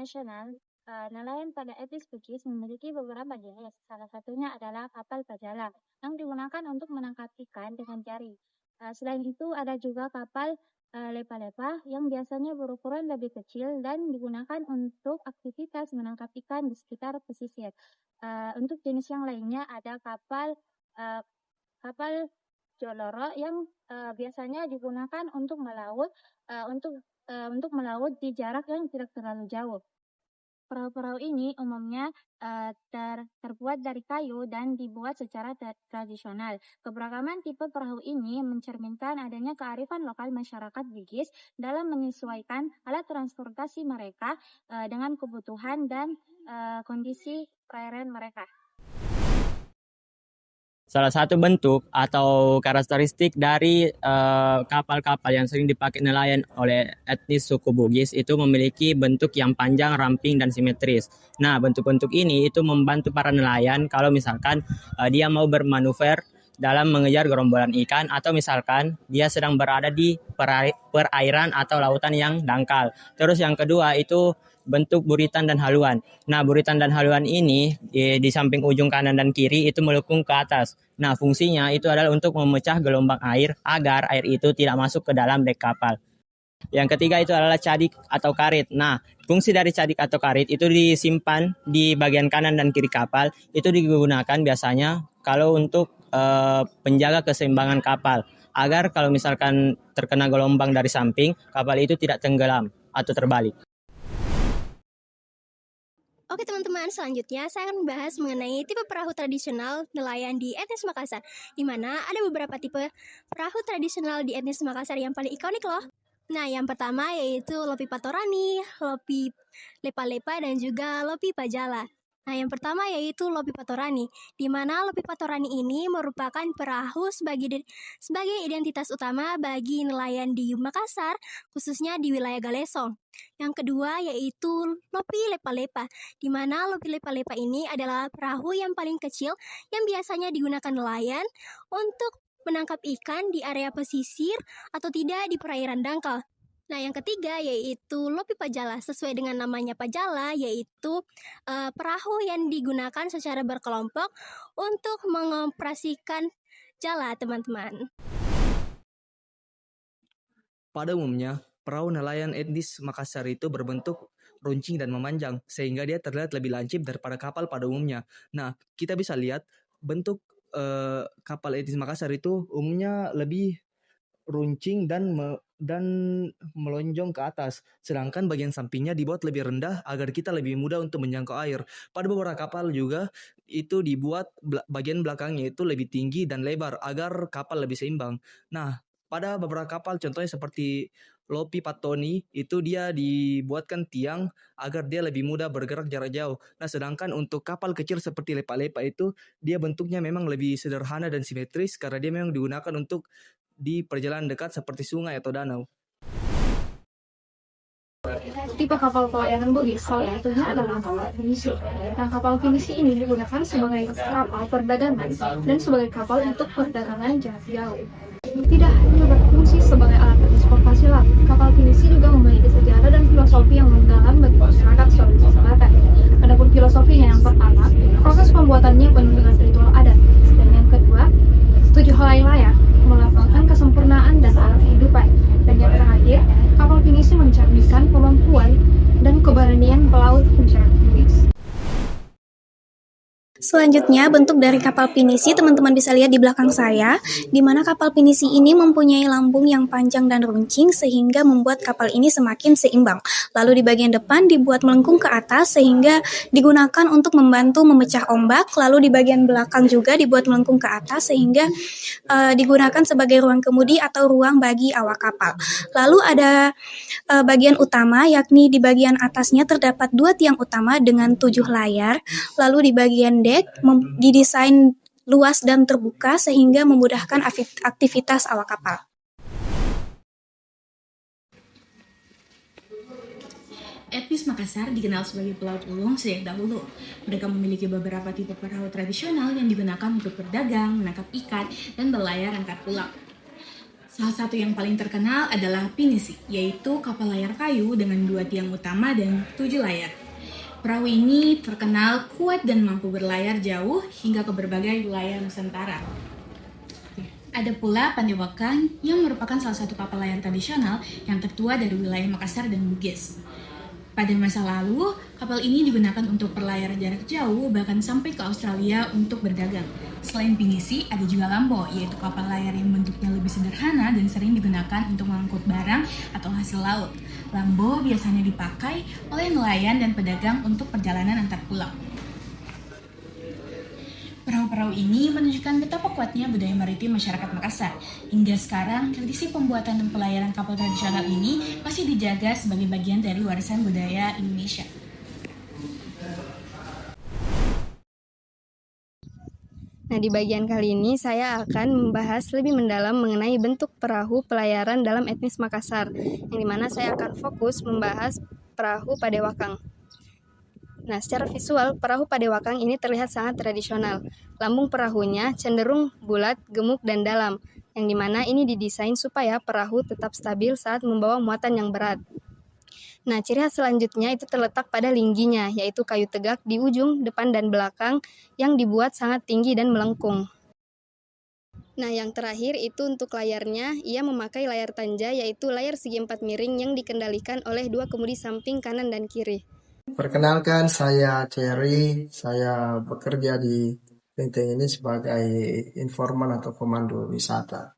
internasional, nelayan pada etnis Bugis memiliki beberapa jenis. Salah satunya adalah kapal pajala yang digunakan untuk menangkap ikan dengan jari. Selain itu, ada juga kapal lepa-lepa yang biasanya berukuran lebih kecil dan digunakan untuk aktivitas menangkap ikan di sekitar pesisir. Untuk jenis yang lainnya ada eh, kapal joloro yang biasanya digunakan untuk melaut di jarak yang tidak terlalu jauh. Perahu-perahu ini umumnya terbuat dari kayu dan dibuat secara tradisional. Keberagaman tipe perahu ini mencerminkan adanya kearifan lokal masyarakat Bugis dalam menyesuaikan alat transportasi mereka dengan kebutuhan dan kondisi perairan mereka. Salah satu bentuk atau karakteristik dari kapal-kapal yang sering dipakai nelayan oleh etnis suku Bugis itu memiliki bentuk yang panjang, ramping, dan simetris. Nah, bentuk-bentuk ini itu membantu para nelayan kalau misalkan dia mau bermanuver dalam mengejar gerombolan ikan atau misalkan dia sedang berada di perairan atau lautan yang dangkal. Terus yang kedua itu bentuk buritan dan haluan. Nah, buritan dan haluan ini di samping ujung kanan dan kiri itu melengkung ke atas. Nah, fungsinya itu adalah untuk memecah gelombang air agar air itu tidak masuk ke dalam dek kapal. Yang ketiga itu adalah cadik atau karit. Nah, fungsi dari cadik atau karit itu disimpan di bagian kanan dan kiri kapal. Itu digunakan biasanya kalau untuk penjaga keseimbangan kapal. Agar kalau misalkan terkena gelombang dari samping, kapal itu tidak tenggelam atau terbalik. Oke teman-teman, selanjutnya saya akan membahas mengenai tipe perahu tradisional nelayan di etnis Makassar, di mana ada beberapa tipe perahu tradisional di etnis Makassar yang paling ikonik loh. Nah, yang pertama yaitu Lopi Patorani, Lopi Lepa-Lepa, dan juga Lopi Pajala. Nah, yang pertama yaitu Lopi Patorani, di mana Lopi Patorani ini merupakan perahu sebagai identitas utama bagi nelayan di Makassar, khususnya di wilayah Galesong. Yang kedua yaitu Lopi Lepa-Lepa, di mana Lopi Lepa-Lepa ini adalah perahu yang paling kecil yang biasanya digunakan nelayan untuk menangkap ikan di area pesisir atau tidak di perairan dangkal. Nah, yang ketiga yaitu Lopi Pajala. Sesuai dengan namanya Pajala, yaitu perahu yang digunakan secara berkelompok untuk mengoperasikan jala, teman-teman. Pada umumnya, perahu nelayan etnis Makassar itu berbentuk runcing dan memanjang, sehingga dia terlihat lebih lancip daripada kapal pada umumnya. Nah, kita bisa lihat bentuk kapal etnis Makassar itu umumnya lebih runcing dan melonjong ke atas, sedangkan bagian sampingnya dibuat lebih rendah agar kita lebih mudah untuk menjangkau air. Pada beberapa kapal juga itu dibuat bagian belakangnya itu lebih tinggi dan lebar agar kapal lebih seimbang. Nah, pada beberapa kapal contohnya seperti Lopi Patoni itu dia dibuatkan tiang agar dia lebih mudah bergerak jarak jauh. Nah, sedangkan untuk kapal kecil seperti Lepa-Lepa itu dia bentuknya memang lebih sederhana dan simetris karena dia memang digunakan untuk di perjalanan dekat seperti sungai atau danau. Tipe kapal pelayaran Bugis salah satunya adalah kapal pinisi. Nah, kapal pinisi ini digunakan sebagai kapal perdagangan dan sebagai kapal untuk perdagangan jarak jauh. Tidak hanya berfungsi sebagai alat transportasi laut, kapal pinisi juga memiliki sejarah dan filosofi yang mendalam bagi masyarakat Sulawesi Selatan. Adapun filosofinya yang pertama, proses pembuatannya penuh dengan ritual adat. Dan yang kedua, 7 halayak melambangkan kesempurnaan dan alam kehidupan. Dan yang terakhir, kapal pinisi mencerminkan kemampuan dan keberanian pelaut masyarakat Bugis. Selanjutnya, bentuk dari kapal pinisi teman-teman bisa lihat di belakang saya, di mana kapal pinisi ini mempunyai lambung yang panjang dan runcing sehingga membuat kapal ini semakin seimbang. Lalu di bagian depan dibuat melengkung ke atas sehingga digunakan untuk membantu memecah ombak. Lalu di bagian belakang juga dibuat melengkung ke atas sehingga digunakan sebagai ruang kemudi atau ruang bagi awak kapal. Lalu ada bagian utama, yakni di bagian atasnya terdapat 2 tiang utama dengan 7 layar. Lalu di bagian dek didesain luas dan terbuka sehingga memudahkan aktivitas awak kapal. Etnis Makassar dikenal sebagai pelaut ulung sejak dahulu. Mereka memiliki beberapa tipe perahu tradisional yang digunakan untuk berdagang, menangkap ikan, dan berlayar angkat pulau. Salah satu yang paling terkenal adalah pinisi, yaitu kapal layar kayu dengan 2 tiang utama dan 7 layar. Perahu ini terkenal kuat dan mampu berlayar jauh hingga ke berbagai wilayah Nusantara. Ada pula Pandewakang yang merupakan salah satu kapal layar tradisional yang tertua dari wilayah Makassar dan Bugis. Pada masa lalu, kapal ini digunakan untuk berlayar jarak jauh bahkan sampai ke Australia untuk berdagang. Selain pinisi, ada juga lambo, yaitu kapal layar yang bentuknya lebih sederhana dan sering digunakan untuk mengangkut barang atau hasil laut. Lambo biasanya dipakai oleh nelayan dan pedagang untuk perjalanan antar pulau. Perahu-perahu ini menunjukkan betapa kuatnya budaya maritim masyarakat Makassar. Hingga sekarang, tradisi pembuatan dan pelayaran kapal tradisional ini masih dijaga sebagai bagian dari warisan budaya Indonesia. Nah, di bagian kali ini saya akan membahas lebih mendalam mengenai bentuk perahu pelayaran dalam etnis Makassar, yang dimana saya akan fokus membahas perahu Padewakang. Nah, secara visual, perahu Padewakang ini terlihat sangat tradisional. Lambung perahunya cenderung bulat, gemuk, dan dalam, yang dimana ini didesain supaya perahu tetap stabil saat membawa muatan yang berat. Nah, ciri khas selanjutnya itu terletak pada lingginya, yaitu kayu tegak di ujung, depan, dan belakang yang dibuat sangat tinggi dan melengkung. Nah, yang terakhir itu untuk layarnya, ia memakai layar tanja, yaitu layar segi 4 miring yang dikendalikan oleh 2 kemudi samping kanan dan kiri. Perkenalkan, saya Cherry. Saya bekerja di Benteng ini sebagai informan atau komando wisata.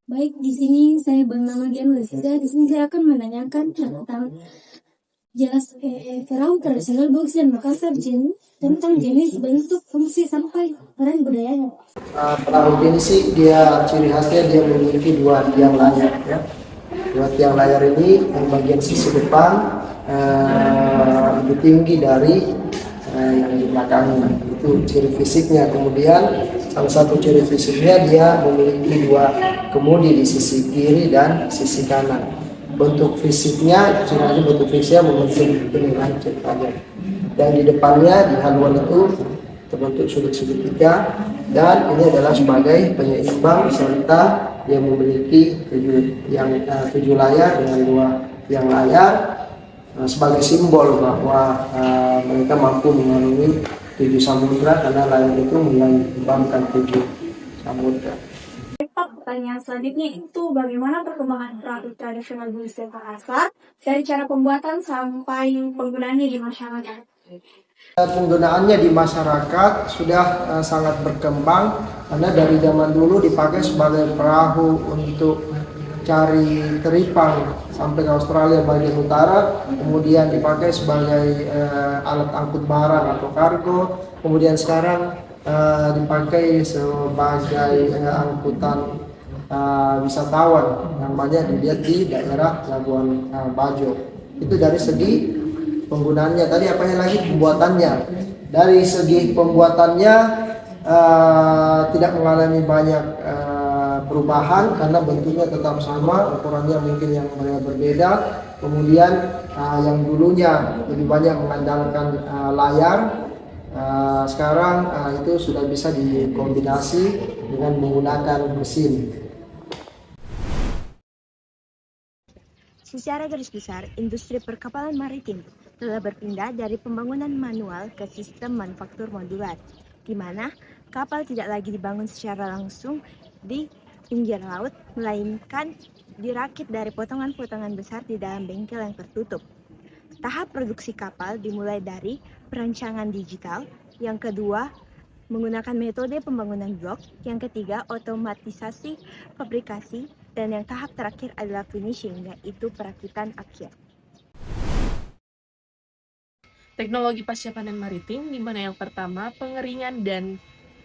Baik, di sini saya bernama Gian Lesida. Di sini saya akan menanyakan tentang perahu tradisional Bugis dan Makassar tentang jenis, bentuk, fungsi, sampai peran budayanya. Perahu ini sih dia ciri khasnya dia memiliki 2 tiang layar ya. 2 tiang layar ini yang bagian sisi depan lebih tinggi dari yang di belakangnya, itu ciri fisiknya. Kemudian salah satu ciri fisiknya dia memiliki 2 kemudi di sisi kiri dan sisi kanan. Bentuk fisiknya, ciri bentuk fisiknya membentuk ini lancip aja. Dan di depannya di haluan itu terbentuk sudut-sudut 3, dan ini adalah sebagai penyeimbang serta yang memiliki 7 layar dengan 2 tiang layar, sebagai simbol bahwa mereka mampu mengarungi 7 samudra karena layar itu melambangkan 7 samudra. Pertanyaan selanjutnya itu bagaimana perkembangan perahu tradisional Bugis dan Makassar dari cara pembuatan sampai penggunaannya di masyarakat? Penggunaannya di masyarakat sudah sangat berkembang karena dari zaman dulu dipakai sebagai perahu untuk cari teripang sampai ke Australia bagian utara, kemudian dipakai sebagai alat angkut barang atau kargo, kemudian sekarang dipakai sebagai angkutan wisatawan yang banyak dilihat di daerah Labuan Bajo. Itu dari segi penggunaannya. Tadi apa lagi pembuatannya? Dari segi pembuatannya tidak mengalami banyak perubahan karena bentuknya tetap sama, ukurannya mungkin yang berbeda. Kemudian yang dulunya lebih banyak mengandalkan layar, sekarang itu sudah bisa dikombinasi dengan menggunakan mesin. Secara garis besar, industri perkapalan maritim telah berpindah dari pembangunan manual ke sistem manufaktur modular, di mana kapal tidak lagi dibangun secara langsung di pinggir laut, melainkan dirakit dari potongan-potongan besar di dalam bengkel yang tertutup. Tahap produksi kapal dimulai dari perancangan digital, yang kedua menggunakan metode pembangunan blok, yang ketiga otomatisasi fabrikasi, dan yang tahap terakhir adalah finishing, yaitu perakitan akhir. Teknologi pasca panen maritim, di mana yang pertama pengeringan dan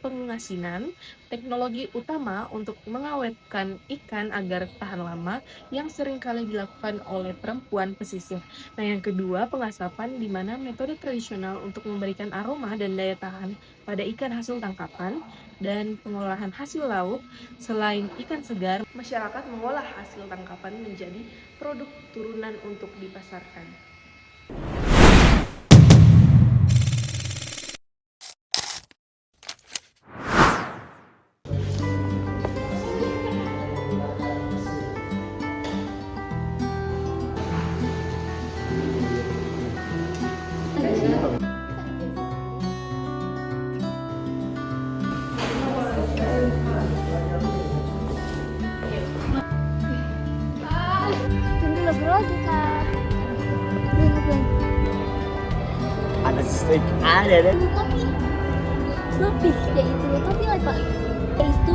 pengasinan, teknologi utama untuk mengawetkan ikan agar tahan lama yang seringkali dilakukan oleh perempuan pesisir. Nah, yang kedua pengasapan, di mana metode tradisional untuk memberikan aroma dan daya tahan pada ikan hasil tangkapan, dan pengolahan hasil laut. Selain ikan segar, masyarakat mengolah hasil tangkapan menjadi produk turunan untuk dipasarkan. ada deh. Tapi lebih yaitu tapi apa? Yaitu